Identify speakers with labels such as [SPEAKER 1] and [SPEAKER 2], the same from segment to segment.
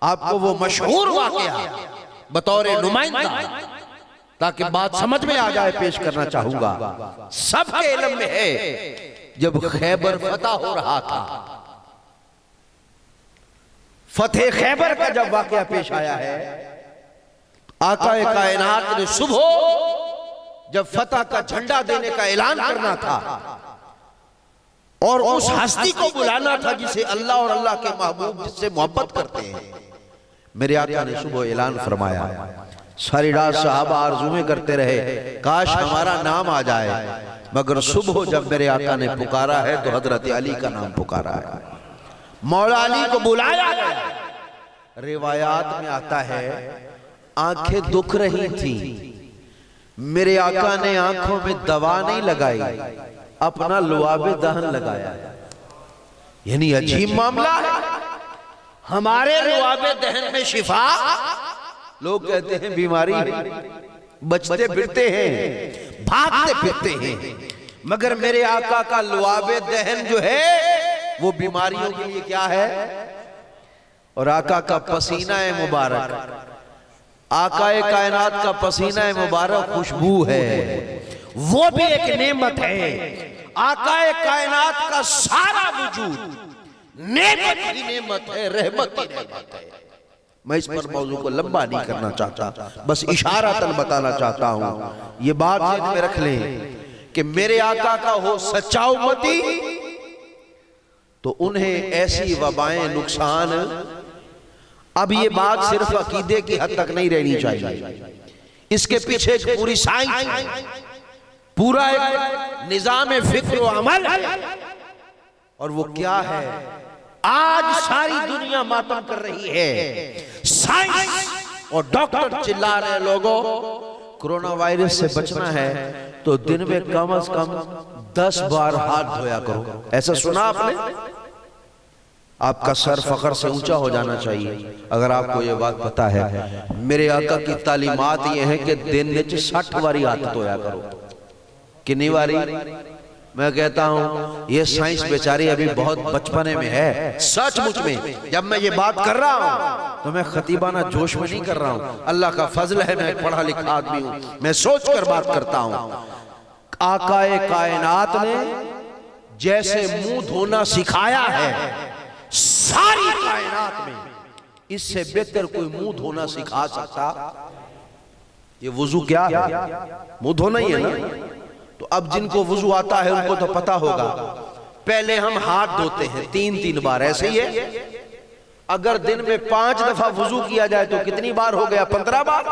[SPEAKER 1] आपको वो मशहूर वाकया बतौर नुमाइंदा, ताकि बात समझ में आ जाए, पेश करना चाहूंगा। सबके इल्म में है, जब खैबर फतह हो रहा था, फतेह खैबर का जब वाकया पेश आया है, आकाए कायनात ने सुबह जब फतह का झंडा देने का ऐलान करना था और उस हस्ती को बुलाना था जिसे अल्लाह और अल्लाह के महबूब जिससे मोहब्बत करते हैं, मेरे आका ने सुबह ऐलान फरमाया। सारी रात सहाबा आरज़ूएं करते रहे, काश हमारा नाम आ जाए, मगर सुबह जब मेरे आका ने पुकारा है तो हजरत अली का नाम पुकारा है, मौला अली को बुलाया गया। रिवायात में आता है आंखें दुख रही थी, मेरे आका ने आंखों में दवा नहीं लगाई, अपना लुआबे दहन लगाया। यानी अजीब मामला है। हमारे लुआबे दहन में शिफा, लोग कहते हैं बीमारी, बचते फिरते हैं, भागते फिरते हैं, मगर मेरे आका का लुआबे दहन जो है वो बीमारियों के लिए क्या है? और आका का पसीना है मुबारक, आकाए कायनात का पसीना है मुबारक खुशबू है, वो भी एक नेमत है। आकाए कायनात का सारा वजूद नेमत ही नेमत है, रहमत ही रहमत है। मैं इस पर मौजू को लंबा नहीं करना चाहता, बस इशारतन बताना चाहता हूं। ये बात ध्यान में रख लें कि मेरे आका का हो सच्चा उम्मती तो उन्हें ऐसी वबाएं, नुकसान, अब ये बात सिर्फ अकीदे की हद तक नहीं रहनी चाहिए, इसके पीछे एक पूरी साइंस, पूरा एक निजाम फिक्र व अमल है। और वो क्या है? आज सारी दुनिया मातम कर रही है, साइंस और डॉक्टर चिल्ला रहे हैं लोगों कोरोना वायरस से बचना है तो दिन में कम से कम 10 बार हाथ धोया करो। ऐसा सुना आपने? आपका सर फखर से ऊंचा हो जाना चाहिए अगर आपको ये बात पता है। मेरे आका की तालीमात ये है कि दिन में 60 बारी हाथ धोया करो। कितनी बारी? मैं कहता हूं ये साइंस बेचारी अभी बहुत बचपने में है। सचमुच में जब मैं ये बात कर रहा हूं तो मैं खतीबाना जोश में नहीं कर रहा हूं, अल्लाह का फजल है, मैं पढ़ा लिखा आदमी हूं, मैं सोच कर बात करता हूं। आकाए कायनात ने जैसे मुंह धोना सिखाया है सारी कायनात में, इससे बेहतर कोई मुंह धोना सिखा सकता? ये वुजू क्या है? मुंह धोना ही है ना। तो अब जिनको वुजू आता है उनको तो पता होगा, पहले हम हाथ धोते हैं 3-3 बार, ऐसे ही है। अगर दिन में 5 दफा वुजू किया जाए तो कितनी बार हो गया? 15 बार।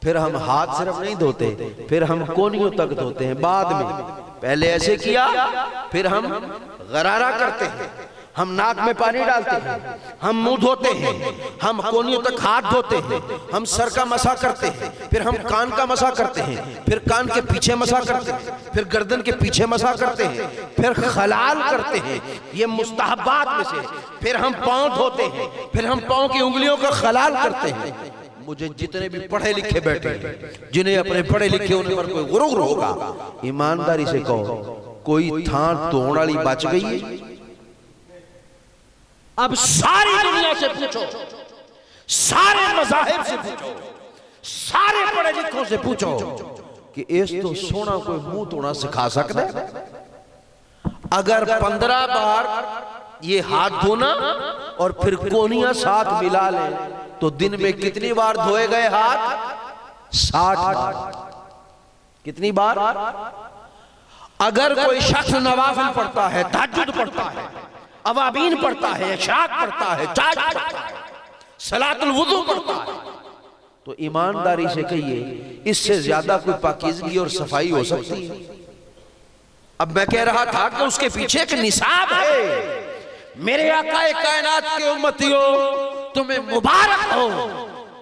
[SPEAKER 1] फिर हम हाथ सिर्फ नहीं धोते, फिर हम कोनियों तक धोते हैं बाद में। पहले ऐसे किया, फिर हम गरारा करते हैं, हम नाक में पानी डालते हैं, हम मुंह धोते हैं, हम कोनियों तक हाथ धोते हैं, हम सर का मसा करते हैं, फिर हम कान का मसा करते हैं, फिर कान के पीछे मसा करते हैं, फिर गर्दन के पीछे मसा करते हैं, फिर खलाल करते हैं, ये मुस्तहबात में से। फिर हम पांव धोते हैं, फिर हम पांव की उंगलियों का खलाल करते हैं। मुझे जितने भी पढ़े लिखे बैठे हैं, जिन्हें अपने पढ़े लिखे उन पर कोई गुरूर होगा, ईमानदारी से कहो कोई थान तोड़ वाली बच गई है? अब सारी दुनिया से पूछो, सारे मज़ाहिब से पूछो, सारे पढ़े लिखों से पूछो कि इस तो सोना कोई मुंह तोड़ना सिखा सकता है? अगर 15 बार ये हाथ धोना और फिर कोनियां साथ मिला ले तो दिन में कितनी बार धोए गए हाथ? 60 बार। कितनी बार? अगर कोई शख्स नवाफिल पढ़ता है, तहज्जुद पढ़ता है, अवाबीन पढ़ता है, इशाक पढ़ता है, चाच पढ़ता है, सलातुल वुजू पढ़ता है, तो ईमानदारी से कहिए इससे ज्यादा कोई पाकीज़गी और सफाई हो सकती है? अब मैं कह रहा था कि उसके पीछे एक निसाब है। मेरे आकाए कायनात के उम्मतियों, तुम्हें मुबारक हो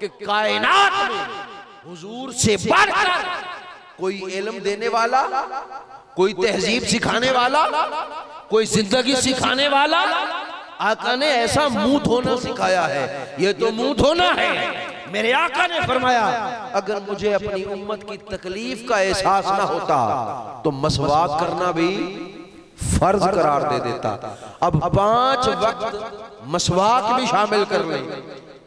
[SPEAKER 1] कि कायनात में हुजूर से बढ़कर कोई इल्म देने वाला, कोई तहजीब सिखाने वाला, कोई जिंदगी सिखाने वाला आका ने ऐसा मुंह धोना सिखाया है। ये तो मुंह धोना है। मेरे आका ने फरमाया अगर मुझे अपनी उम्मत की तकलीफ का एहसास ना होता तो मसवाक करना भी फर्ज करार दे देता। अब 5 वक्त मसवाक भी शामिल कर ले,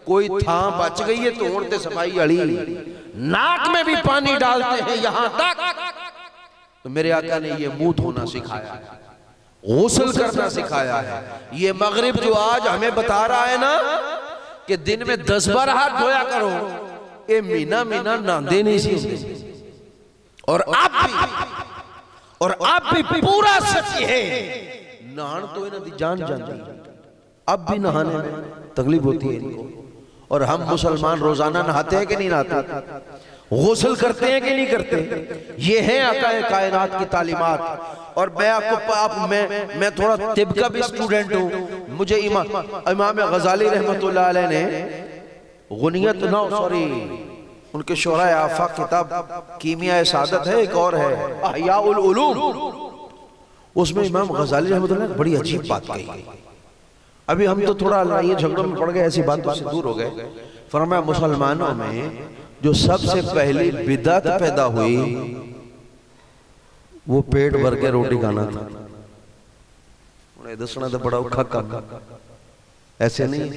[SPEAKER 1] कोई था बच गई है तो उड़ते सफाई अड़ी, नाक में भी पानी डालते हैं यहां तक। तो मेरे आका ने ये मुंह धोना सिखाया है, गुस्ल करना सिखाया है। ये मगरिब जो आज हमें बता रहा है ना कि दिन में 10 बार हाथ धोया करो, ये मीना मीना नांदे नहीं सी। और आप भी पूरा सच है, नहान तो इन्हों दी जान जाती, अब भी नहाने में तकलीफ होती है इनको। और हम मुसलमान रोजाना नहाते हैं कि नहीं नहाते, गुस्ल करते हैं कि नहीं करते? ये है आका कायनात की तालीमात। और मैं आपको मैं थोड़ा तिब का भी स्टूडेंट हूँ। मुझे इमाम गजाली रहमतुल्लाह अलैह ने गुनियत ना सॉरी उनके शोरा आफा किताब कीमिया सादत है, एक और है अहयाउल उलूम, उसमें इमाम गजाली रहमतुल्लाह ने बड़ी अजीब बात कही। अभी हम तो थोड़ा लड़ाई झगड़ों में पड़ गए, ऐसी बातों से दूर हो गए। फरमाया मुसलमानों में जो सबसे पहली बिदअत पैदा हुई वो पेट भर के रोटी खाना था। उन्हें दसना तो बड़ा औखा काम, ऐसे नहीं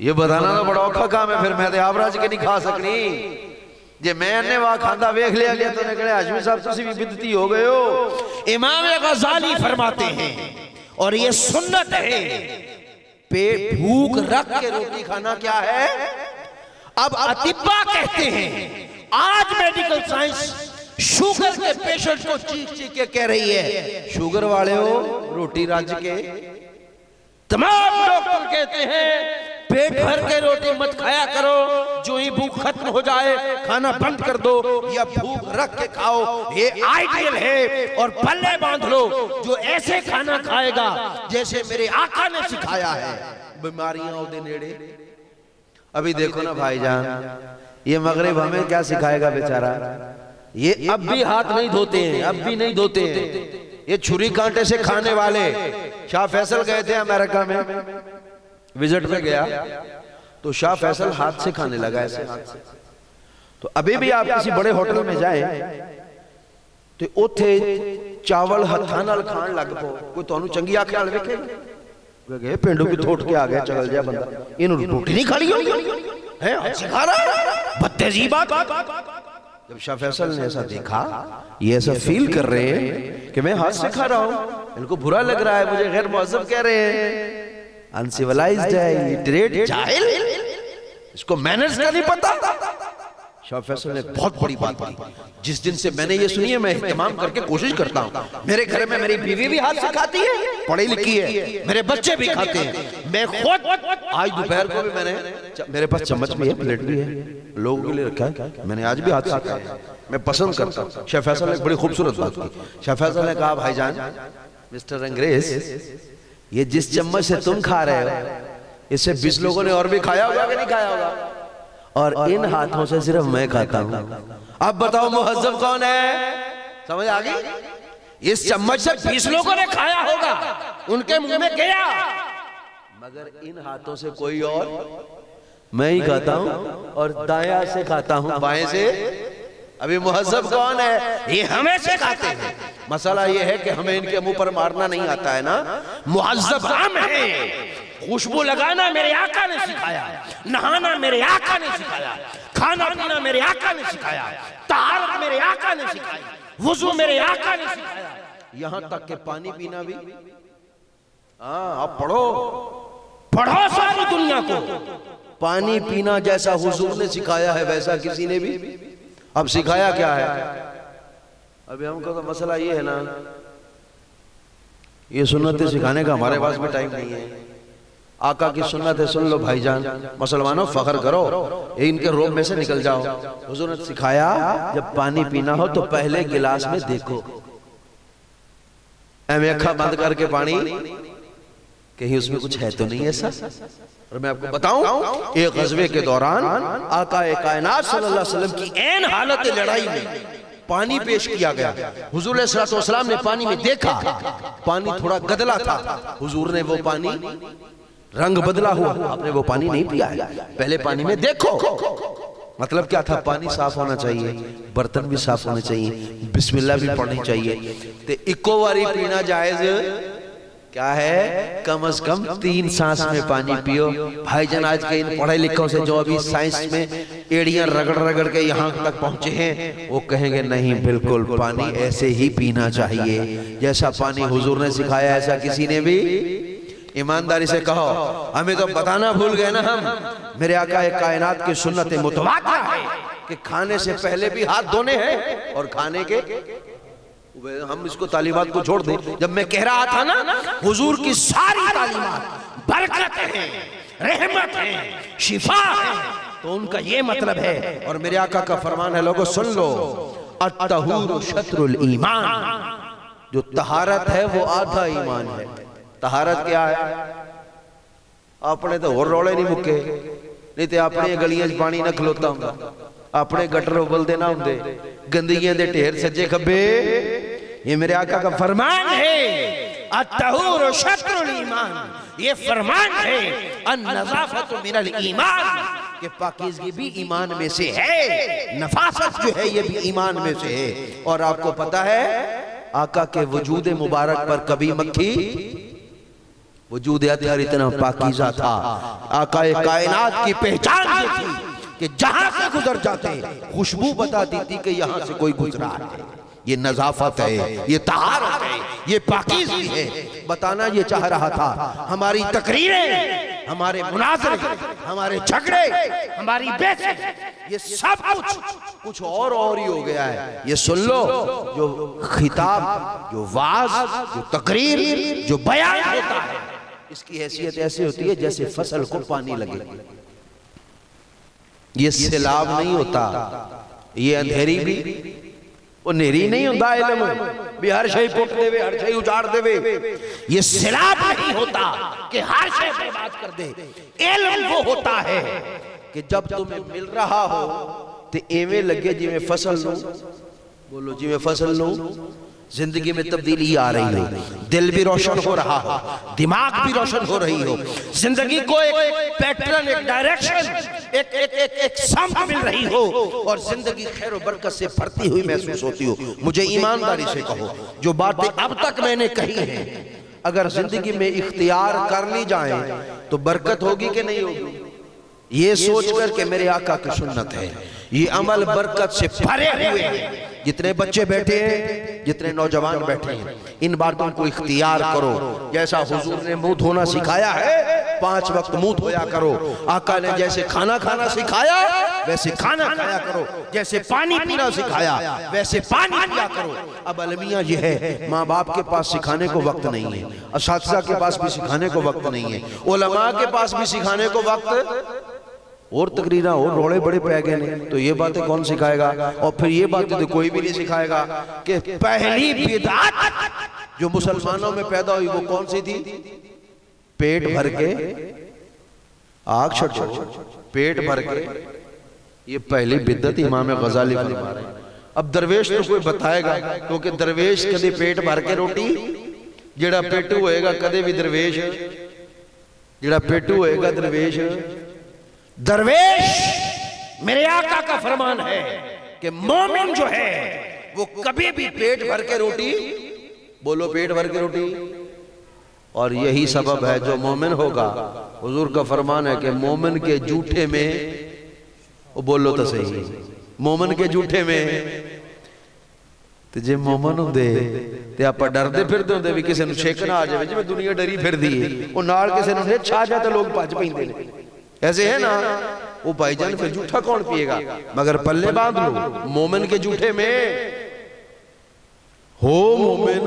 [SPEAKER 1] ये बताना तो बड़ा औखा काम है। फिर मैं तो आवराज के नहीं खा सकनी, जे मैंने वहां खांदा वेख लिया गया तो कहे हाशमी साहब तुसी भी बिदती हो गए हो। इमाम गजाली फरमाते हैं और ये सुन्नत है, पेट भूख रख के रोटी खाना क्या है। अब अतिब्बा कहते हैं आज मेडिकल साइंस शुगर के पेशेंट को चीख चीख के कह रही है, शुगर वाले हो रोटी राज के। तमाम डॉक्टर कहते हैं पेट भर के रोटी मत खाया करो, जो ही भूख खत्म हो जाए खाना बंद कर दो, या भूख रख के खाओ, ये आइडियल है। और पल्ले बांध लो, जो ऐसे खाना खाएगा जैसे मेरे आका ने सिखाया है, बीमारियां ओदे नेड़े। अभी देखो ना भाईजान, ये मगरिब हमें क्या सिखाएगा बेचारा। ये अब भी हाथ नहीं धोते हैं, अब भी नहीं धोते हैं। ये छुरी कांटे से खाने वाले। शाह फैसल गए थे अमेरिका में, विजिट में गया तो शाह फैसल हाथ से खाने लगा, ऐसे हाथ से। तो अभी भी आप किसी बड़े होटल में जाए तो उथे चावल हथा नाल खान लग पो, कोई तुहानू चंगी आंख नाल वेखेगा गए पिंडों की थोट के आ गया चल जा बंदा, इन्होंने रोटी नहीं खानी है सिखा रहा बदतमीजी बात। जब शाह फैसल ने ऐसा देखा, ये ऐसा फील कर रहे हैं कि मैं हाथ से खा रहा हूं, इनको बुरा लग रहा है, मुझे गैर मुअज्जब कह रहे हैं, अनसिविलाइज्ड है, इलिटरेट, जाहिल, इसको मैनर्स का नहीं पता। शाह फैसल ने बहुत बड़ी बात की। जिस दिन से मैंने ये सुनी है मैं इत्तेमाम करके कोशिश करता हूँ। मेरे घर में मेरी बीवी भी हाथ से खाती है, पढ़ी लिखी है, मेरे बच्चे भी खाते हैं, मैं खुद आज दोपहर को भी मैंने, मेरे पास चम्मच भी है, प्लेट भी है, लोगों के लिए रखा है, मैंने आज भी हाथ से खाया, मैं पसंद करता हूँ। शाह फैसल ने बड़ी खूबसूरत बात की। शाह फैसल ने कहा भाईजान मिस्टर अंग्रेज, ये जिस चम्मच से तुम खा रहे हो इससे 20 लोगों ने और भी खाया होगा कि नहीं खाया होगा, और इन हाथों से सिर्फ मैं खाता हूं। अब बताओ मुहज्जब कौन है, समझ आ गई। इस चम्मच से 20 लोगों ने खाया होगा, उनके मुंह में गया, मगर इन हाथों से कोई और मैं ही खाता हूं, और दाया से खाता हूं, बाएं से। अभी मुहज्जब कौन है, ये हमें से खाते हैं। मसला ये है कि हमें इनके मुंह पर मारना नहीं आता है ना। मुहज्जब हम है, खुशबू लगाना मेरे आका ने सिखाया, नहाना मेरे आका ने सिखाया, खाना पीना मेरे आका ने सिखाया, तहारत मेरे आका ने सिखाई, वुजू मेरे आका ने सिखाया, यहां तक कि पानी पीना भी। आप पढ़ो पढ़ो सारी दुनिया को, पानी पीना जैसा हुजूर ने सिखाया है वैसा किसी ने भी। अब सिखाया क्या है, अभी हमको तो मसला ये है ना, ये सुन्नतें सिखाने का हमारे पास में टाइम नहीं है। आका की सुन्नत है, सुन लो भाईजान, मुसलमानों फख्र करो, इनके रोब में से निकल जाओ। हुजूर ने सिखाया जब पानी पीना हो तो पहले गिलास में देखो, अखा बंद करके पानी, कहीं उसमें कुछ है तो नहीं ऐसा। और मैं आपको बताऊं, एक गज़वे के दौरान आका कायनात सल्लल्लाहु अलैहि वसल्लम की ऐन हालत लड़ाई में पानी पेश किया गया। हुजूर सल्लल्लाहु अलैहि वसल्लम ने पानी में देखा, पानी थोड़ा गदला था, हुजूर ने वो पानी, रंग बदला हुआ, आपने वो पानी नहीं पिया है, पहले पानी में देखो। मतलब क्या था? पानी साफ होना चाहिए, बर्तन भी साफ होने चाहिए, बिस्मिल्लाह भी पढ़नी चाहिए। ते इको बारी पीना जायज क्या है? कम से कम 3 सांस में पानी पियो। भाईजान आज के इन पढ़े लिखों से जो अभी साइंस में एड़ियां रगड़ रगड़ के यहाँ तक पहुंचे हैं, वो कहेंगे नहीं, बिल्कुल पानी ऐसे ही पीना चाहिए जैसा पानी हुजूर ने सिखाया, ऐसा किसी ने भी। ईमानदारी से कहो, हमें तो बताना भूल गए ना हम। मेरे आका कायनात की सुन्नत मुतवातिर है कि खाने से पहले भी हाथ धोने हैं और खाने के, हम इसको तालीमात को छोड़ दें। जब मैं कह रहा था ना हुजूर की सारी तालीमात बरकत है, रहमत है, शिफा है, तो उनका ये मतलब है। और मेरे आका का फरमान है, लोगों सुन लो, अत्तहूरु शत्रुल ईमान, जो तहारत है वो आधा ईमान है। तहारत क्या है? अपने तो और रोले नहीं मुक्के, नहीं तो अपनी गलियां च पानी ना खलोता हुंदा, अपने गटर उबलते ना होंगे, गंदगियां दे ढेर सज्जे खब्बे। ये मेरे आका का फरमान है, अत्तहूरु शत्रुल ईमान, ये फरमान है, अन-नज़ाफ़तु मिनल ईमान, कि पाकीज़गी भी ईमान में से है, नफासत जो है ये भी ईमान में से है। और आपको पता है आका के वजूद मुबारक पर कभी मक्खी, वजूद अतहर इतना पाकीज़ा था, आका कायनात की पहचान ये थी कि जहां से गुजर जाते खुशबू बताती थी कि यहां से कोई गुजरा है। ये नजाफत है, ये तहारत है, ये पाकीज़गी है। बताना ये चाह रहा था। हमारी तकरीरें, हमारे मुनाज़रे, हमारे झगड़े, हमारी बहसें, ये सब कुछ और ही हो गया है। ये सुन लो, जो खिताब, जो वाज, जो तकरीर, जो बयान होता है, इसकी हैसियत ऐसे होती है जैसे फसल को पानी लगे। ये सैलाब नहीं होता, ये अंधेरी भी वो नेरी नहीं होता, इल्म भी हर शय पुट देवे, हर शय उजाड़ देवे। ये सैलाब नहीं होता कि हर शय बर्बाद कर दे। इल्म वो होता है कि जब तुम्हें मिल रहा हो तो एवें लगे जिवें फसल नो, बोलो जिवें फसल नो जिंदगी में तब्दीली आ रही हो, दिल भी रोशन हो रहा हो, दिमाग भी रोशन हो रही हो, जिंदगी को एक पैटर्न, एक डायरेक्शन, एक समझ मिल रही हो और जिंदगी खैर और बरकत से भरती हुई महसूस होती हो। मुझे ईमानदारी से कहो, जो बातें अब तक मैंने कही हैं, अगर जिंदगी में इख्तियार कर ली जाए तो बरकत होगी कि नहीं होगी? ये सोचकर के मेरे आका की सुन्नत है, ये अमल बरकत से भरे हुए हैं। जितने बच्चे बैठे हैं, जितने नौजवान बैठे हैं, इन बातों को इख्तियार करो। जैसा हुजूर ने मुंह धोना सिखाया है, 5 वक्त मुंह धोया करो। आका ने जैसे खाना खाना सिखाया वैसे खाना खाया करो, जैसे पानी पीना सिखाया वैसे पानी पिया करो। अब अलमिया ये है, माँ बाप के पास सिखाने को वक्त नहीं है, असातिज़ा के पास भी सिखाने को वक्त नहीं है, उलमा के पास भी सिखाने को वक्त, और तकरीरा और रोड़े बड़े पै गए ने, तो ये बातें कौन सिखाएगा? और फिर ये बातें तो कोई भी नहीं सिखाएगा कि पहली बिदअत जो मुसलमानों में पैदा हुई वो कौन सी थी? पेट भर के आग छोड़ो, पेट भर के, ये पहली बिदअत इमाम गजाली फरमा रहे हैं। अब दरवेश तो कोई बताएगा, क्योंकि दरवेश कदे पेट भर के रोटी, जेड़ा पेटू होएगा कदे भी दरवेश, जेड़ा पेटू होएगा दरवेश। दरवेश मेरे आका का फरमान है कि मोमिन जो है वो कभी भी पेट भर के रोटी, बोलो पेट भर के रोटी, और यही सबब है जो मोमिन होगा, हुजूर का फरमान है कि मोमिन के जूठे में, वो बोलो तो सही, मोमिन के जूठे में ते जे मोमिन होंदे ते आप डरदे फिरदे होंदे भी किसी नूं छेक ना आ जाए, जिवें दुनिया डरी फिरदी है, वो नाल किसी नूं छेक आ जाए तो लोग भज पैंदे ने, ऐसे है ना। वो भाईजान फिर जूठा कौन पिएगा? मगर पल्ले बांध लो, मोमिन के जूठे में हो मोमिन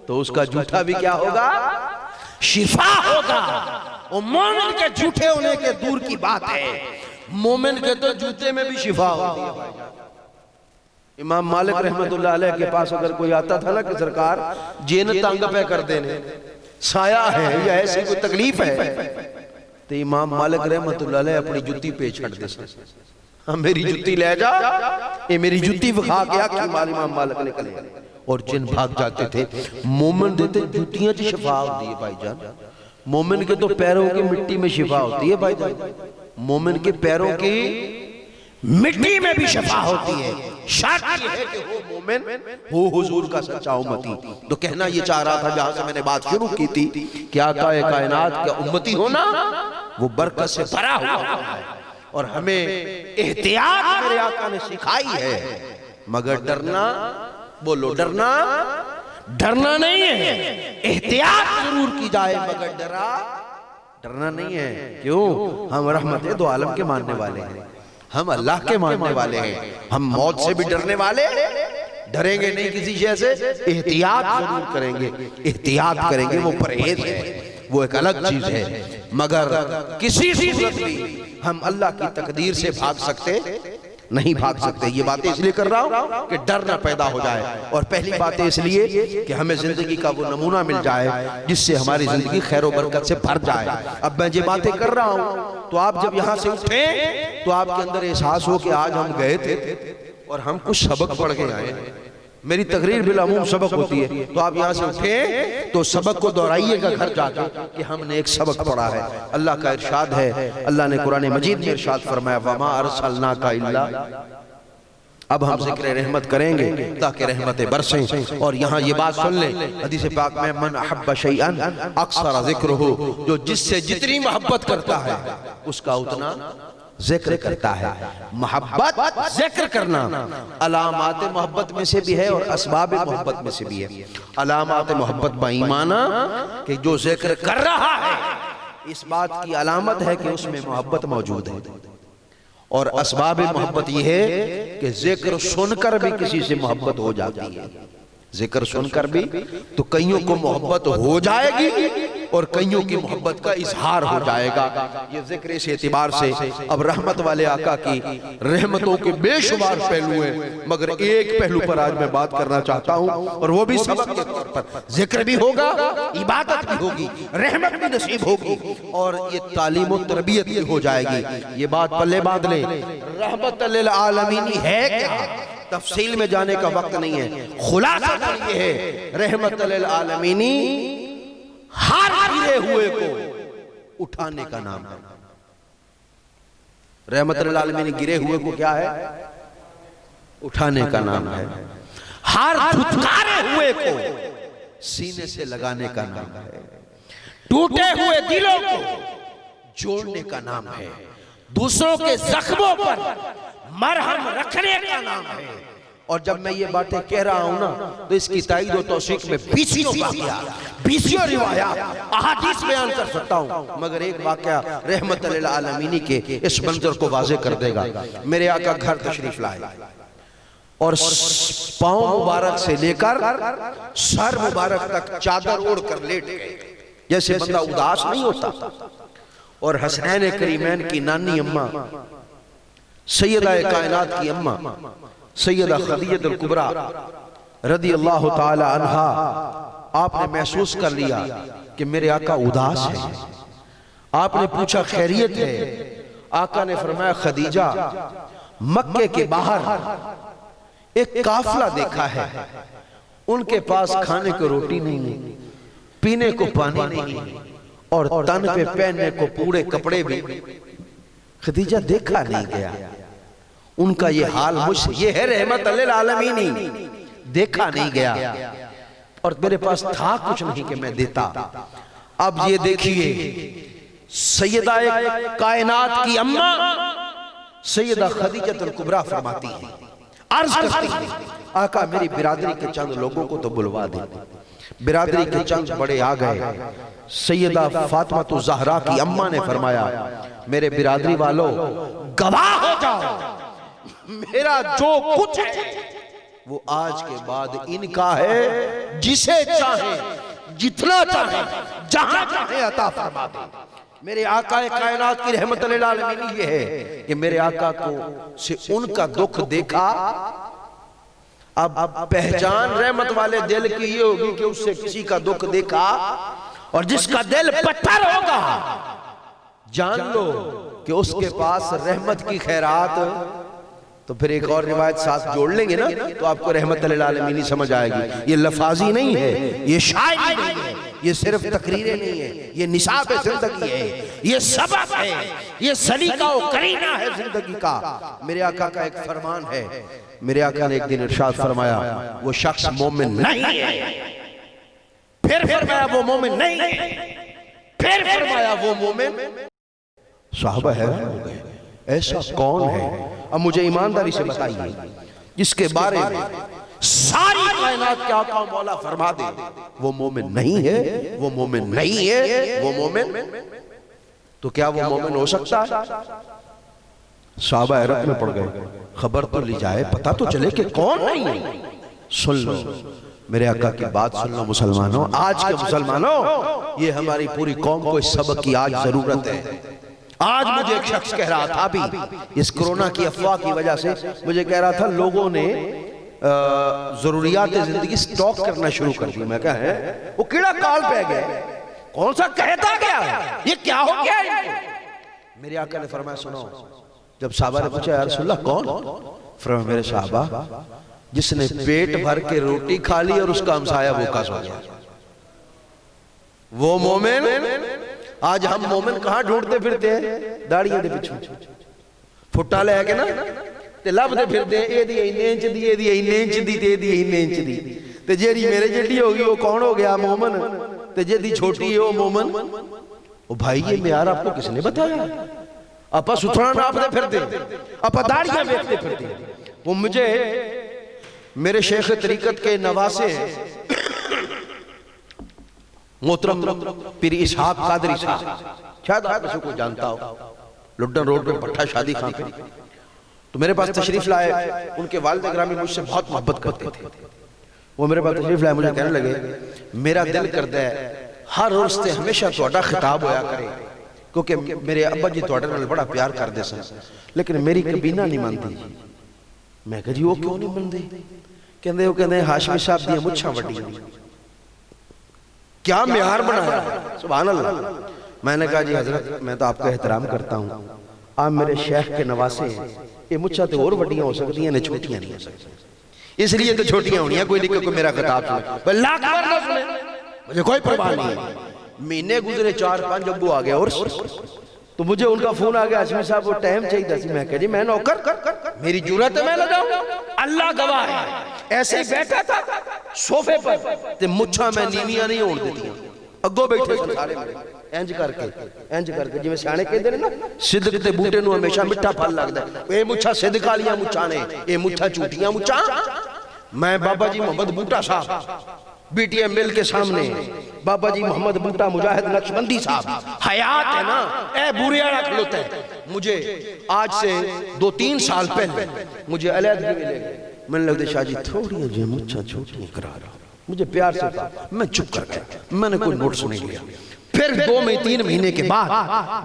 [SPEAKER 1] तो उसका जूठा भी क्या होगा? शिफा होगा। वो मोमिन के जूठे होने के दूर की बात है, मोमिन के तो जूते में भी शिफा होती है। इमाम मालिक रहमतुल्लाह अलैह के पास अगर कोई आता था ना कि सरकार जेन तंग पे कर देने, साया है या ऐसी कोई तकलीफ है, तो इमाम मालिक रहमतुल्लाह अलैह अपनी जुत्ती पे छड़ दे, हाँ मेरी जुत्ती ले जा, ये मेरी जुत्ती विखा के आखिर इमाम मालिक निकले, और जिन भाग जाते थे। मोमिन देते जुतियां च शिफा होती है भाईजान, मोमिन के तो पैरों की मिट्टी में शिफा होती है भाईजान, मोमिन के पैरों की मिट्टी में भी शफा होती है। शर्त ये है कि हो मोमिन, हो हुजूर का सच्चा उम्मती। तो कहना ये चाह रहा था जहां से मैंने बात शुरू की थी कि आका कायनात का उम्मती होना वो बरकत से भरा हुआ है और हमें एहतियात मेरे आका ने सिखाई है। मगर डरना, बोलो डरना, डरना नहीं है, एहतियात जरूर की जाए मगर डरना नहीं है। क्यों? हम रहमत दो आलम के मानने वाले हैं, हम अल्लाह के मानने वाले हैं। हम मौत से भी डरने वाले, डरेंगे नहीं किसी शय से, एहतियात जरूर करेंगे, एहतियात करेंगे। वो परहेज है, वो एक अलग चीज है। मगर किसी सूरत भी हम अल्लाह की तकदीर से भाग सकते नहीं, भाग सकते। ये बातें इसलिए कर रहा हूं कि डर ना पैदा हो जाए, और पहली बात इसलिए कि हमें जिंदगी का वो नमूना मिल जाए जिससे हमारी जिंदगी खैर बरकत से भर जाए। अब मैं ये बातें कर रहा हूं तो आप जब यहां से उठे तो आपके अंदर एहसास हो कि आज हम गए थे और हम कुछ सबक पढ़ के आए। मेरी तकरीर बिलामूम सबक होती है, तो आप यहाँ से उठे तो सबक को दोहराइएगा घर जाकर कि हमने एक सबक पढ़ा है। अल्लाह का इरशाद है, अल्लाह ने कुरान मजीद में इरशाद फरमाया वमा अरसलनाका इल्ला। अब हम जिक्र रहमत करेंगे ताकि रहमतें बरसें। और यहाँ ये बात सुन लें, हदीस पाक में मन अहब्ब शैअन अक्सर ज़िक्रुहु, जो जिससे जितनी मोहब्बत करता है उसका उतना जिक्र करता है। मोहब्बत जिक्र करना अलामात मोहब्बत में से भी है और असबाब मोहब्बत में से भी है। अलामात मोहब्बत बेईमाना कि जो जिक्र कर रहा है इस बात की अलामत है कि उसमें मोहब्बत मौजूद है, और असबाब मोहब्बत यह है कि जिक्र सुनकर भी किसी से मोहब्बत हो जाती है। जिक्र सुनकर भी तो कईयों को मोहब्बत हो जाएगी और कईयों की मोहब्बत का इजहार हो जाएगा। ये जिक्र इस एतबार से, अब रहमत वाले आका की रहमतों के बेशुमार पहलू हैं, मगर एक पहलू पर आज मैं बात करना चाहता हूं, और वो भी सबक के तौर पर। जिक्र भी होगा, इबादत भी होगी, रहमत भी नसीब होगी, और ये तालीम और तरबियत भी हो जाएगी। ये बात पल्ले बांध लें, रहमत लिल आलमीन है क्या, तफसील में जाने का वक्त नहीं है। खुलासा ये है, रहमत लिल आलमीन हर गिरे हुए को उठाने का नाम है। रहमत लिल आलमीन गिरे हुए को क्या है? उठाने का नाम है। हर धुतकारे हुए को सीने से लगाने का नाम है। टूटे हुए दिलों को जोड़ने का नाम है। दूसरों के जख्मों पर मरहम रखने का नाम है। और जब मैं ये बातें कह रहा हूं ना तो इसकी ताईद और तौसीक में बीसियों रिवायात अहादीस बयान कर सकता हूं, मगर एक वाकया रहमत लिल आलमीन के इस मंजर को वाज़ेह कर देगा। मेरे आका घर तशरीफ लाए और पांव मुबारक से लेकर सर मुबारक तक चादर ओढ़ कर लेट गए, जैसे बंदा उदास नहीं होता। और हसनैन करीमैन की नानी अम्मा सैयदा कायनात की अम्मा सैयदा खदीजतुल कुबरा रदी अल्लाह ताला अन्हा, आपने महसूस कर लिया कि मेरे आका उदास है। आपने पूछा खैरियत है? आका ने फरमाया खदीजा, मक्के के बाहर एक काफिला देखा है, उनके पास खाने को रोटी नहीं है, पीने को पानी नहीं है, और तन पे पहनने को पूरे कपड़े भी। खदीजा देखा नहीं गया, उनका ये हाल मुझसे, ये है रहमत लिल आलमीन, देखा नहीं गया और मेरे पास था कुछ नहीं कि मैं देता। अब ये देखिए सैयदा कायनात की अम्मा सैयदा खदीजतुल कुबरा फरमाती है, अर्ज करती है, आका मेरी बिरादरी के चंद लोगों को तो बुलवा दे। बिरादरी के चंद बड़े आ गए। सैयदा फातिमा तो ज़हरा की अम्मा ने फरमाया, मेरे बिरादरी वालों गवाह हो जाओ, मेरा जो कुछ है वो आज के बाद इनका है, जिसे चाहे जितना चाहे जहां चाहे अता फरमा दे। मेरे आका कायनात की रहमत लिल आलमीन ये है कि मेरे आका को से उनका दुख देखा। अब पहचान रहमत वाले दिल की ये होगी कि उससे किसी का दुख देखा, और जिसका दिल पत्थर होगा जान लो कि उसके पास रहमत की खैरात तो फिर एक और रिवायत साथ जोड़ लेंगे ना तो आपको रहमत लिल आलमीन समझ आएगी। ये लफाजी नहीं है, ये शायरी नहीं है, ये सिर्फ तकरीरें नहीं है, ये निसाब जिंदगी है, ये सबक है, ये सलीका और करीना है जिंदगी का। मेरे आका का एक फरमान है, मेरे आका ने एक दिन इरशाद फरमाया वो शख्स मोमिन नहीं है, फिर फरमाया वो मोमिन नहीं है, फिर फरमाया वो मोमिन। साहबा हैरान हो गए, ऐसा कौन है? अब मुझे ईमानदारी से बताइए जिसके बारे में सारी कायनात के आका मौला फरमा दे वो मोमिन नहीं है, वो मोमिन नहीं है, वो मोमिन, तो क्या वो मोमिन हो सकता है? साहबा हैरत में पड़ गए। खबर तो ली जाए, पता तो चले कि कौन नहीं है। सुन लो मेरे आका की बात, सुन लो मुसलमानों, आज के मुसलमानों, ये हमारी पूरी कौम को इस सबक की आज जरूरत है। आज मुझे एक शख्स कह रहा था, अभी इस कोरोना की अफवाह की वजह से मुझे कह रहा था लोगों ने जरूरियात जिंदगी स्टॉक करना शुरू कर दी। मैं क्या है वो कीड़ा काल पे गया, कौन सा कहता गया, ये क्या हो गया इनको? मेरे आका ने फरमाया सुनो, जब साहबा ने पूछा यार रसूलल्लाह कौन? फरमाया मेरे साहबा जिसने पेट भर के रोटी खा ली और उसका हमसाया भूखा सो गया, वो मोमिन। आज हम मोमिन कहां ढूंढते फिरते हैं? दाड़ियां दे पिछू फुट्टा लेके ना ते लभदे फिरदे एदी इन्ने इंच दी, एदी इन्ने इंच दी, ते एदी इन्ने इंच दी, ते जेडी मेरे जेडी होगी वो कौन हो गया? मोमिन। ते जेदी छोटी है वो मोमिन। ओ भाई ये म्यार आपको किसने बताया? आपा सुथरा नापदे फिरदे, आपा दाड़ियां देखते फिरदे। वो मुझे मेरे शेख तरीकत के नवासे हैं मोहतरम पीर इसहाक कादरी साहब, शायद आप किसी को जानता हो, लुड्डन रोड पे भट्टा शादी खान पे। तो मेरे पास तशरीफ लाए, उनके वालिद ग्रामी मुझसे बहुत मोहब्बत करते थे। वो मेरे पास तशरीफ लाए, मुझे कहने लगे मेरा दिल करता है हर रोज से हमेशा थोड़ा खिताब होया करे, क्योंकि मेरे अब्बा जी थोड़े नाल बड़ा प्यार करते सन, लेकिन मेरी कबीना नहीं मनती। मैं कहा जी वो क्यों नहीं मनते? कहते हाशमी साहब दी मुच्छां वड्डियां, क्या म्यार बनाया, सुभान अल्लाह। मैंने कहा जी हजरत मैं तो आपका एहतराम करता हूँ, आप मेरे शेख के नवासे हैं, ये मुच्छां तो और वड्डियां हो सकती हैं, छोटियां नहीं हो सकती, इसलिए तो छोटियां होनी है। कोई लिखे कोई मेरा खिताब सुने, लाख बार ना सुने, मुझे कोई परवाह नहीं है। महीने गुजरे 4-5 अब्बू आ गया और तो मुझे उनका फोन आ गया, हाशमी साहब वो टाइम चाहिए। मैं कह जी मैं नौकर, मेरी जरूरत है मैं लगाऊं, अल्लाह गवाह है। ऐसे ही बैठा था सोफे पर ते मुच्छां मैं नीवियां नहीं होण दित्तियां, अग्गों बैठे सारे इंज करके जिवें सियाणे कहंदे ने ना सिद्दक ते बूटे नूं हमेशा मिठा फल लगदा। ए मुच्छां सिद्दक वालियां मुच्छां ने, ए मुच्छां झूठियां मुच्छां। मैं बाबा जी मोहम्मद बूटा साहब बीटीएम मिल के सामने, बाबा जी मोहम्मद बूटा मुजाहिद नक्शबंदी साहब हयात है ना, ए बुरियाड़ा खलोता है। मुझे आज से 2-3 साल पहले मुझे अलहदगी मिले, मैंने लगता शाह जी थोड़ी जी मुच्छां छोटी करा रहा, मुझे प्यार से कहा, मैं चुप कर गया, मैंने कोई नोट्स नहीं लिया। फिर 2-3 महीने के बाद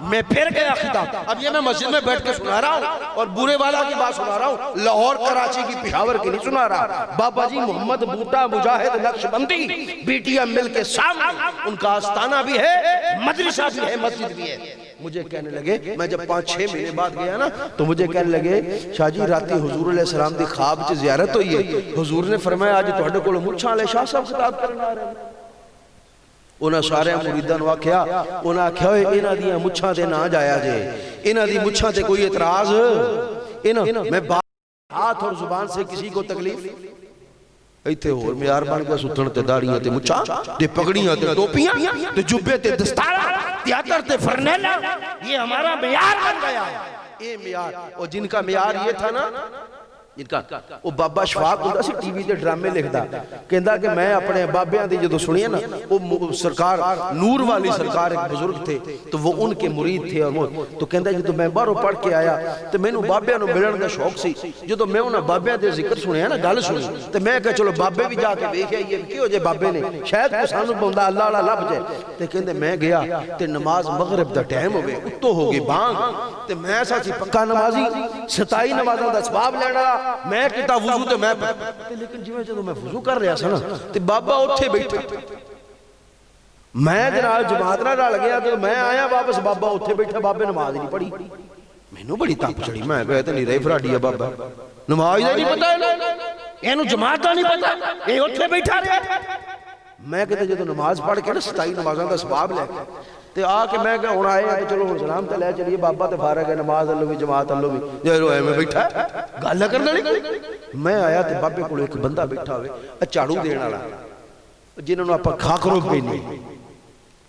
[SPEAKER 1] मैं फिर गया खिताब, अब ये मैं मस्जिद में बैठ के सुना रहा हूँ और बुरे वाला की बात सुना रहा हूँ, लाहौर कराची की पिशावर की नहीं सुना रहा। बाबा जी मोहम्मद बूटा मुजाहिद नक्शबंदी बीटीएम मिल के सामने, उनका आस्थाना भी है, मदरसा भी है, मस्जिद भी है। मुझे कहने लगे, मैं जब 5-6 महीने बाद गया ना तो मुझे कहने लगे शाह जी राती हुजूर अलैहि सलाम दी ख्वाब च ज़ियारत हुई है, हुजूर ने फरमाया आज तुहाडे कोल मुच्छां वाले शाह साहब खिताब करन आ रहे हैं। उन्हें सारे मुरीदां नूं आख्या, उन्हें आख्या इन्हां दियां मुच्छां ते ना जाया जे, इन्हां दी मुच्छां ते कोई इतराज, मैं हाथ और जुबान से किसी को तकलीफ। इत्थे होर म्यार बन गया सुथण ते दाड़ियां ते मुच्छां ते पगड़ियां ते टोपियां ते जुब्बे ते दस्तारा ते अतर ते फरनेला, ये हमारा म्यार बन गया। ये म्यार, और जिनका म्यार ये था ना, जिनका वो बाबा शफाक हुंदा सी टीवी ते ड्रामे लिखदा, कहंदा कि मैं अपने बाबियां दी जदों सुनी ना, वो सरकार नूर वाली सरकार एक बुजुर्ग थे तो वो उनके मुरीद थे, और वो तो कहंदा जदों मैं बाहरों पढ़ के आया तो मैनू बाबियां नूं मिलण दा शौक सी, जदों मैं उन्हां बाबियां दे जिक्र सुनिया ना, गल सुनी ते मैं कहा चलो बाबे भी जाके वेख आईए किहो जे बाबे ने, शायद कोई सानू बंदा अल्लाह वाला लभ जाए। ते कहंदे मैं गया ते नमाज मगरिब दा टाइम हो गया, उत्तों हो गई बांग, ते मैं साची पक्का नमाजी 27 नमाज़ां दा सवाब लैणा, मैं किता वुजू ते मैं, लेकिन जिवें जदों मैं वुजू कर रहा सा ना ते बाबा उत्थे बैठा, मैं जनाब जमात नाल रल गया तो मैं आया वापस, बाबा उत्थे बैठा, बाबे नमाज नहीं पढ़ी। मैनू बड़ी तप चढ़ी, मैं कहा ते निरा ही फराडी है बाबा। नमाज दा नहीं पता इहनूं जमात दा नहीं पता ये उत्थे बैठा रहा मैं कहते जो नमाज पढ़ के ना 27 नमाज़ों का सवाब लैके ते आके मैं क्या हुण आए तो चलो हुण सलाम ते लै चलिए बाबा ते फारग है नमाज अल्लो भी जमात अल्लो भी जे मैं बैठा गल करना नहीं मैं आया तो बाबे कोल एक बंदा बैठा होवे झाड़ू देण वाला जिन्होंने आप खाखरो पीनी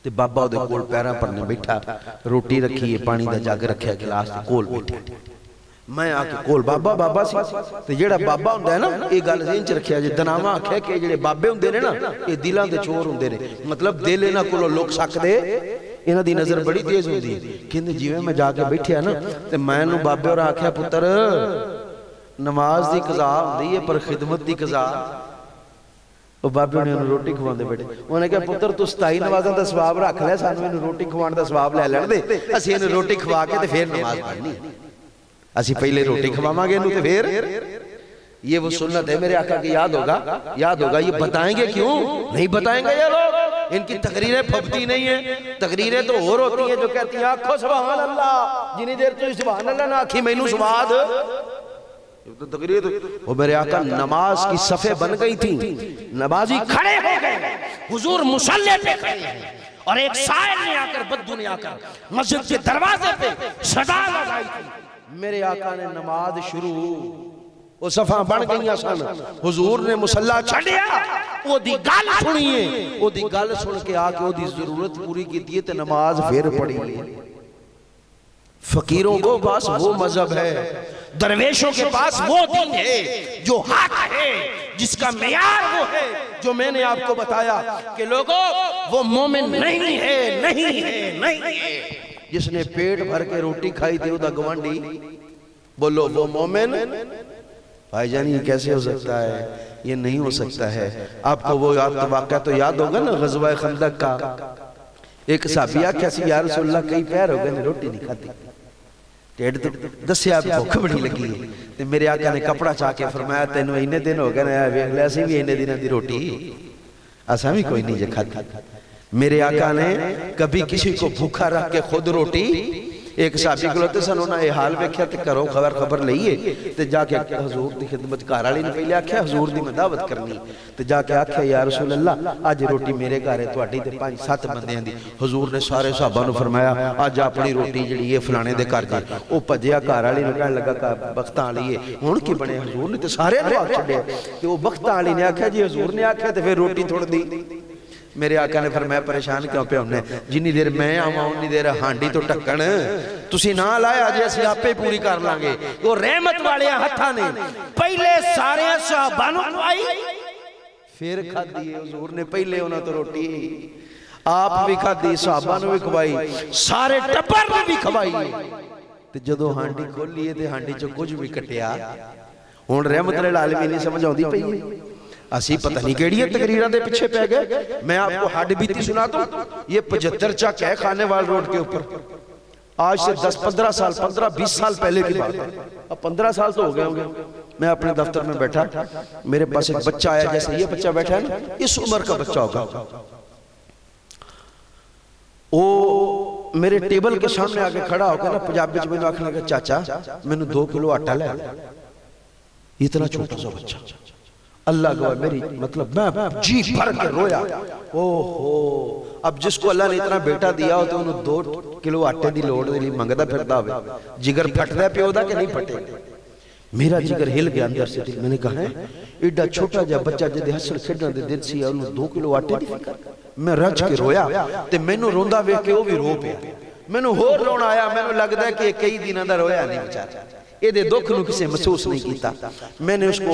[SPEAKER 1] ते बाबा उहदे कोल पैरां भरने बैठा रोटी रखी है पानी का जग रखा गिलास कोल बैठा मैं आके कोल बाबा बाबा सी ते जेड़ा बाबा हुंदा है ना ये गल ज़हन च रखिया जे दनावा आख्या कि जेड़े बाबे हुंदे ने ना ये दिलां दे चोर हुंदे ने मतलब दिल इन्हां कोलों लुक सकदे इन्हां दी नज़र बड़ी तेज हुंदी है कहंदे जिवें मैं जाके बैठिया ना ते मैनूं बाबे होरां आख्या पुत्तर नमाज दी कज़ा हुंदी है पर खिदमत दी कज़ा वो बाबे ने रोटी खवाते बैठे उन्हें कहा पुत्र तू 27 नमाज़ों का सवाब रख लै सानूं इहनूं रोटी खवाने का सवाब लै लैण दे असीं इहनूं रोटी खवा के ते फिर नमाज पढ़नी असीं पहले रोटी खवावांगे इहनूं ते फिर ये वो सुन्नत है मेरे आका की याद होगा ये बताएंगे क्यों नहीं बताएंगे ये लोग इनकी तकरीरें फबती नहीं है तकरीरें तो और होती हैं जो कहती हैं आखो सुभान अल्लाह जिनी देर तुसीं सुभान अल्लाह ना आखी मैनूं स्वाद तो तकरीर वो मेरे आका नमाज की सफ़े बन गई थी नमाजी खड़े हो गए हुजूर मुसल्ले पे खड़े हैं और एक साइल ने आकर बद्दू ने आकर मस्जिद के दरवाजे पे सदा लगाई थी मेरे आका ने नमाज शुरू वो सफ़ा बन गई सन हुजूर ने मुसल्ला छड़िया ओदी गल सुनिए ओदी गल सुन के आके ओदी जरूरत पूरी की ते नमाज फिर पढ़ी फकीरों को पास वो मजहब है दरवेशों के पास वो दीन है जो हक है जिसका मेयार वो है जो मैंने आपको बताया कि लोगों वो मोमिन नहीं है जिसने पेट भर के रोटी खाई थी उदा गवांडी बोलो वो मोमिन भाईजान ये कैसे हो सकता है ये नहीं हो सकता है आपको वो वाक़या तो याद होगा ना ग़ज़वा खंदक का एक सहाबी आख्या सी या रसूलल्लाह कई पैर हो गए रोटी नहीं खाती दसिया भुख बड़ी लगी है मेरे आका ने कपड़ा चा के फरमाया तेन इन्ने दिन हो गए वेख लिया असीं भी इन्ने दिनों की रोटी असा भी कोई नहीं जे खाधी मेरे आका ने कभी किसी को भूखा रख के खुद रोटी एक साहबी खलोते सन उन्हें यह हाल वेख्या तो घरों खबर लईए तो जाके हजूर की खिदमत घर वाली ने पहले आख्या हजूर की मैं दावत करनी तो जाके आख्या या रसूल अल्लाह अज रोटी मेरे घर है तुहाडी ते 5-7 बंदियां दी हजूर ने सारे साहबां नूं फरमाया अज अपनी रोटी जिहड़ी है फलाने दे घर जे वो भज्जिया घर वाली नूं कहण लगा बख्तां वाली है हुण की बने हजूर ने तो सारे भाग छड्डिया ते वो बख्तां वाली ने आख्या जी हजूर ने आख्या तो फिर रोटी थोड़ दी मेरे आका ने फिर मैं परेशान क्यों पे होने जिन्नी देर मैं आवां उन्नी देर हांडी तो ढक्कन तुसी ना लाया जे असीं आपे पूरी कर लांगे वो रहमत वाले हत्थां ने पहले सारे सहाबा नूं खवाई फिर खाधी हुजूर ने पहले उन्हां तो रोटी आप भी खाधी सहाबा नूं भी खवाई सारे टब्बर नूं भी खवाई ते जदों हांडी खोली ते हांडी चों कुछ भी कटिया हुण रहमत अल आलमीन नहीं समझ आउंदी पई है असी पता नहीं केड़ी तकरीरां दे पीछे पै गए मैं आपको हड बीती सुना दूं ये 75 चक है खानेवाल रोड के ऊपर आज से 10-15 साल 15-20 साल पहले की बात है अब 15 साल तो हो गए होंगे मैं अपने दफ्तर में बैठा मेरे पास एक बच्चा आया जैसे ये बच्चा बैठा है ना इस उम्र का बच्चा होगा वो मेरे टेबल के सामने आके खड़ा होकर ना पंजाबी में आखने लगा चाचा मैनू 2 किलो आटा ले इतना छोटा सा बच्चा अल्लाह गवाह मेरी मतलब मैं जी भर के रोया ओहो अब जिसको अल्लाह ने इतना बेटा दिया हो तो उन्हें 2 किलो आटे की लोड़ दे लई मंगदा फिरदा होवे जिगर फटदा पियो दा कि नहीं फटे मेरा जिगर हिल गया अंदर से मैंने कहा एडा छोटा जा बच्चा जिहदे हसन खेडण दे दिल सी उन्हें 2 किलो आटे दी फिकर मैं रज के रोया ते मैनू रोंदा वेख के वो भी रो पिया मैनू होर रोना आया मैनू लगदा है कि कई दिनों दा रोया नहीं बेचारा ये दुख नूं किसी महसूस नहीं किया मैंने उसको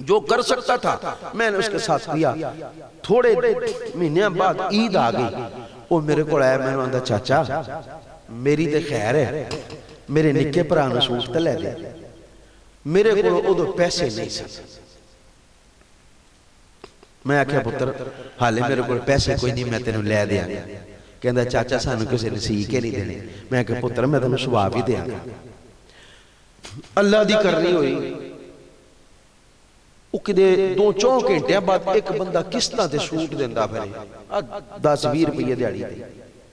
[SPEAKER 1] जो कर सकता था मैंने उसके साथ किया थोड़े महीने बाद ईद आ गई वो मेरे को आया मैंने आंदा चाचा मेरी तो खैर है मेरे निक्के भरा नूं सूट ते लै दे मेरे को उदों पैसे नहीं सन मैं आख्या पुत्र हाले मेरे को पैसे कोई नहीं मैं तेनों लै दियां कहता चाचा सानू किसी ने सी के नहीं देने मैं क्या पुत्र मैं तेन सुभा भी देंगा अल्लाह दी करनी हुई वो कि 2-4 घंटे बाद एक बंदा किस्तां ते सूट देंदा फिरे 10-20 रुपये दिहाड़ी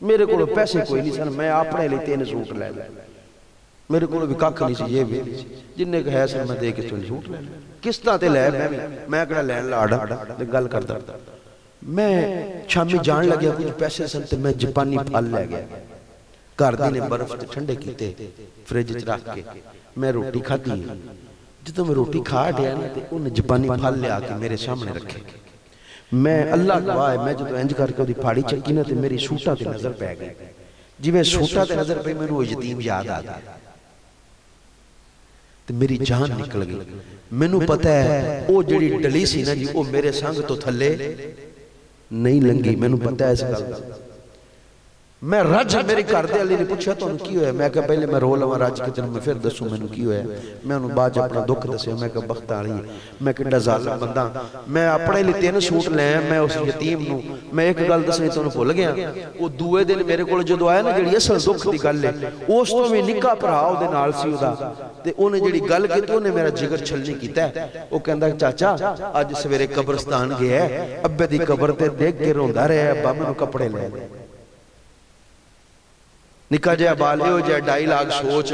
[SPEAKER 1] मेरे को पैसे कोई नहीं सन मैं अपने लिए 3 सूट लै लए मेरे को भी कख नहीं सी, ये भी जिन्ने क है सर मैं दे के चल झूठ लैना किस्तां ते लै मैं किहड़ा लैन लाड़ा ते गल करदा। मैं शामी जान लग्या कुछ पैसे सन ते मैं जापानी फल लै गया, घर दी ने बर्फ ते ठंडे कीते फ्रिज च रख के मैं रोटी खाधी। जो मैं रोटी खा हटिया ना तो उन्हें जापानी फल लिया के मेरे सामने रखे। मैं अल्लाह गवाह है, मैं जो इंज करके उसकी फाड़ी चकी ना तो मेरी सूटा ते नजर पै गई, जिवें सूटा ते नजर पई मैनूं यतीम याद आ गया तो मेरी जान निकल गई। मैनूं पता है वो जिहड़ी डली सी ना जी वो मेरे संग तो थले नहीं लंघी, मैनूं पता है इस गल दा। मैं रज मेरे घर दे वाले ने पूछा तुहानूं की होया, मैं कहा पहले मैं रो लवां रज के तैनूं मैं फिर दसूं मैनूं की होया। मैं उन्होंने बाद अपना दुख दस्या, मैं कहा बख्त वाली मैं किड्डा जालिम बंदा, मैं अपने लिए 3 सूट लै मैं उस यतीम नूं। मैं एक गल दसनी तुहानूं भुल गया, वो दूए दिन मेरे कोल जदों आया ना जिहड़ी असल दुख दी गल है उस तो भी निक्का भरा उहदे नाल सी उहदा ते उहने जिहड़ी गल कीती उहने मेरा जिगर छलनी कीता। वो कहंदा चाचा अज सवेरे कब्रस्तान गया अब्बे दी कबर ते देख के रोंदा रहा अब्बा मैनूं कपड़े लै दे। निका जिहा बाले हो जाए 2.5 लाख सोच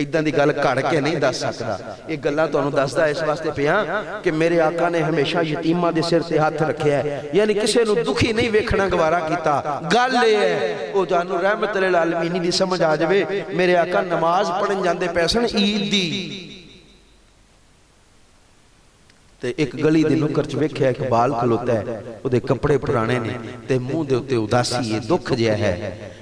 [SPEAKER 1] इदां दी गल घड़ के नहीं दस सकदा। ये गल्लां तुहानूं दसदा इस वास्ते पिया कि मेरे आका ने हमेशा यतीमां दे सिर ते हथ रखिया है, यानी किसी नूं दुखी नहीं वेखना गवारा कीता। गल ये है वो तुहानूं रहमत लिल आलमीन दी समझ आ जावे। मेरे आका नमाज पढ़न जांदे पै सन ईद दी ते एक गली दे नुक्कर च वेख्या एक बाल खलोता है, उहदे कपड़े पुराने ने ते मूँह दे उत्ते उदासी है, दुख जिहा है।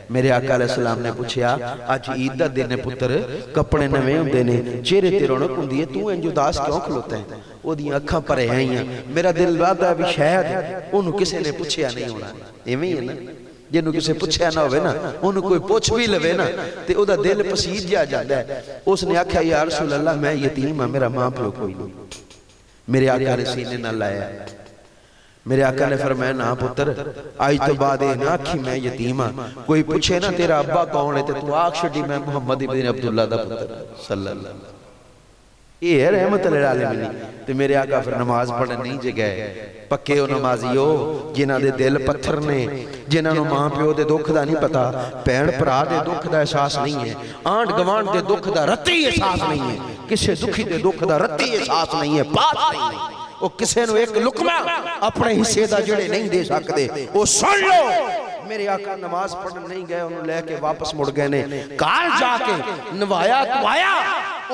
[SPEAKER 1] मेरे आका अलैहि सलाम ने पूछया अज ईद दा दिन है पुत्र, कपड़े नवे हुंदे ने, चेहरे ते रौनक हुंदी है, तू इंज उदास क्यों खलोता है? ओहदियां अखां भरे आईयां। मेरा दिल वादा भी शायद उहनूं किसी ने पुछया नहीं होना। इवें ही है ना, जिन्हों किसी पुछया ना होवे ना उन्होंने कोई पुछ भी लवे ना तो वह दिल पसीज जा जाता है। उसने आख्या या रसूल अल्लाह मैं यतीम हाँ, मेरा मां प्यो कोई नहीं। मेरे आका ने सीने ना लाया। मेरे आका ने फरमाया ना पुत्र आज तो बाद ना आखी मैं यतीम हाँ, कोई पूछे ना तेरा अब्बा कौन है तो तू आख छड़ी मैं मुहम्मद इब्न अब्दुल्ला दा पुत्र सल्लल्लाहु। ये है रहमत लिल आलमीन। ते मेरे आका फिर नमाज पढ़न नहीं जे गए। पक्के हो नमाजी हो जिन्हां दे दिल पत्थर ने, जिन्हां नूं मां प्यो दे दुख दा नहीं पता, भैन भरा दे दुख दा एहसास नहीं है, आंढ गवांढ दे दुख दा रत्ती एहसास नहीं है, किसी दुखी दे दुख दा रत्ती एहसास नहीं है, पास नहीं है। वो किसी नूं एक लुकमा अपने हिस्से दा जिहड़े नहीं दे सकदे वो सुन लो। मेरे आका नमाज पढ़न नहीं गए, उन्होंने लेके वापस मुड़ गए ने। घर जाके नवाया धवाया,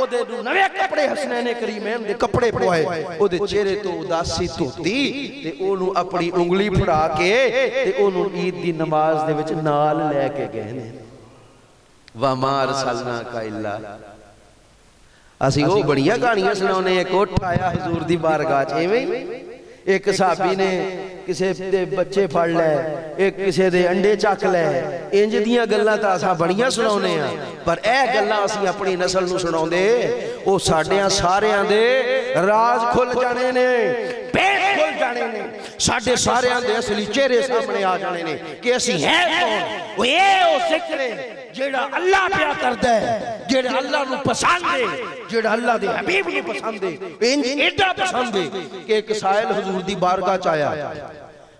[SPEAKER 1] ओदे नवे कपड़े हसनैन करीमैन दे कपड़े पवाए, ओदे चेहरे तो उदासी धोती ते ओनू अपनी उंगली फड़ा के ते ओनू ईद दी नमाज दे विच नाल लेके गए ने। वा मार सलना का इल्ला असी वो बड़ियां कहानियां सुनाउने। एक उठ आया हुजूर दी बारगाह च इवें एक सहाबी ने किसी दे बच्चे फड़ लै, एक किसी दे अंडे चक लै, इंज दियां गल्लां तां असां बड़ियां सुणाउने आ, पर यह गल्लां असीं अपनी नस्ल नूं सुणाउंदे वो साडियां सारियां दे राज खुल जाने ने, पेट खुल जाने ने, साडे सारियां दे असली चेहरे सामने आ जाने ने कि असीं है कौन। वो ये ओ जिक्र है जेड़ा अल्लाह प्यार करदा है, जेड़ा अल्लाह नूं पसंद है, जेड़ा अल्लाह दे हबीब नूं पसंद है, इंज एडा पसंद है कि एक साइल हुजूर दी बारगाह च आया।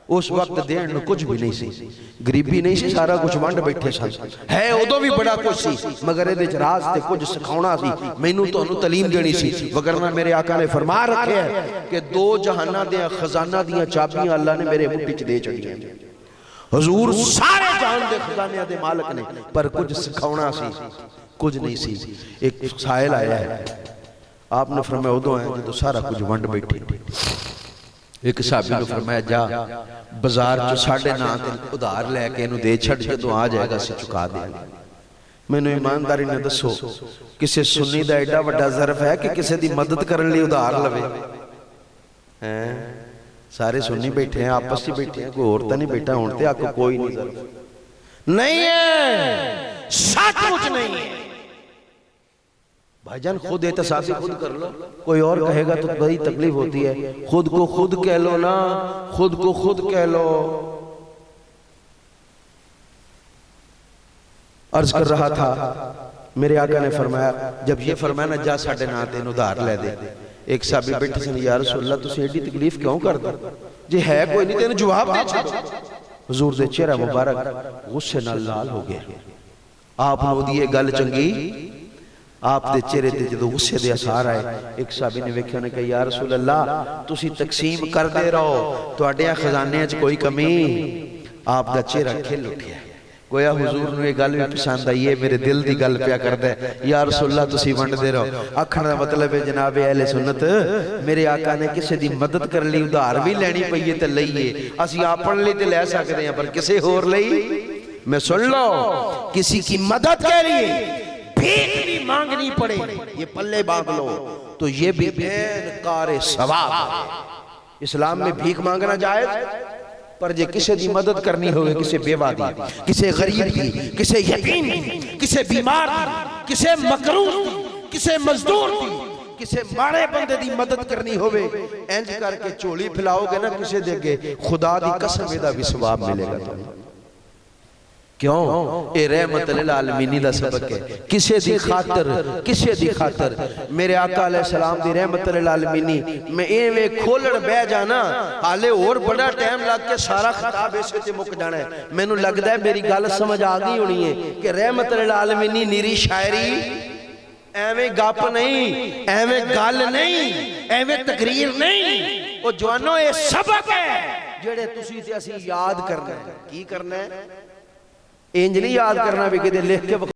[SPEAKER 1] उस वक्त देण नूं कुछ भी नहीं सी, गरीबी नहीं सी, सारा कुछ वंड बैठे सन। है उदों भी बड़ा कुछ सी, मगर इहदे च राज ते कुछ सिखाउणा सी, मैनूं तुहानूं तलीम देनी सी। वगरना मेरे आका ने फरमा रखिया कि 2 जहानां दे खजाना दियां चाबियां अल्लाह ने मेरे मुट्ठी च दे छड़ियां। हुजूर सारे जान दे खजानियां दे मालिक ने, पर कुछ सिखाउणा सी, कुछ नहीं सी। एक साहिल आया है, आपने फरमाया उदों है जदों सारा कुछ वंड बैठे। एक साहबी ने फरमाया जा बाजार चो साढ़े नां ते उधार लैके इहनूं दे छड़, जदों आ जाएगा असीं चुका देंगे। मैनूं ईमानदारी ने दसो किसी सुन्नी दा एडा वड्डा ज़र्फ है कि किसी दी मदद करन लई उधार लवे? हैं सारे सुन्नी बैठे हैं, आपस में बैठे हैं, कोई और तो नहीं बैठा। हुण ते आखो कोई नहीं ज़र्फ नहीं है, सचमुच नहीं है। भाईजान खुद एहतसाबी खुद कर लो, कोई और कहेगा तो बड़ी तकलीफ होती है। खुद को खुद कह लो ना, खुद को खुद कह लो। अर्ज कर रहा था मेरे आका ने फरमाया, जब ये फरमाया ना जा साडे नां ते उधार ले दे, एक साहबी बैठे सन या रसूल अल्लाह तुसीं एडी तकलीफ क्यों करदे, जे है कोई नहीं तेन जवाब दे छो। हुजूर दे चेहरा मुबारक गुस्से नाल लाल हो गया। आप ओदी ये गल चंगी आप दे चेहरे ते जो गुस्से दे असर आए, एक साहबी ने वेख्या, ने कहा या रसूल अल्लाह तुसी तकसीम करदे रहो, तुहाडे खजाने च कोई कमी। आप दा चेहरा खिल उठिया। गोया हुजूर नूं ये गल भी पसंद आई है, मेरे दिल दी गल पिया करदा है, या रसूल अल्लाह तुसी वंडदे रहो। आखण दा मतलब है जनाब अहले सुन्नत मेरे आका ने किसी दी मदद करन लई उधार भी लैनी पई है ते लईए, असीं अपने लिए ते लै सकदे हां पर किसी होर लई मैं सुन लो, किसी की मदद के लिए भीख भी मांगनी पड़े, ये पल्ले बांध लो तो ये भी बेनकार सवाब है। इस्लाम में भीख मांगना जायज, पर जे किसी की मदद करनी हो, किसी बेवा दी, किसी गरीब की, किसी यतीम की, किसी बीमार की, किसी मकरूज की, किसी मजदूर की, किसी माड़े बंदे की मदद करनी हो, इंज करके झोली फैलाओगे ना किसी दे अगे, खुदा दी कसम इहदा भी सवाब मिलेगा तुहानू। क्यों? ये रहमत लिल आलमीन दा सबक है। किसी दी खातर, किसी दी खातर मेरे आका अलैहि सलाम दी रहमत लिल आलमीन मैं एवें खोलण बह जाना, हाले और बड़ा टाइम लग के सारा खिताब इसे ते मुक जाना है। मैनू लगदा है मेरी गल समझ आ गई होनी है कि रहमत लिल आलमीन निरी शायरी, एवें गप नहीं, एवें गल नहीं, एवें तकरीर नहीं, वो जवानों ये सबक है जेड़े तुसी ते असीं याद करना है। की करना है? इंज नहीं याद करना भी किते लिख के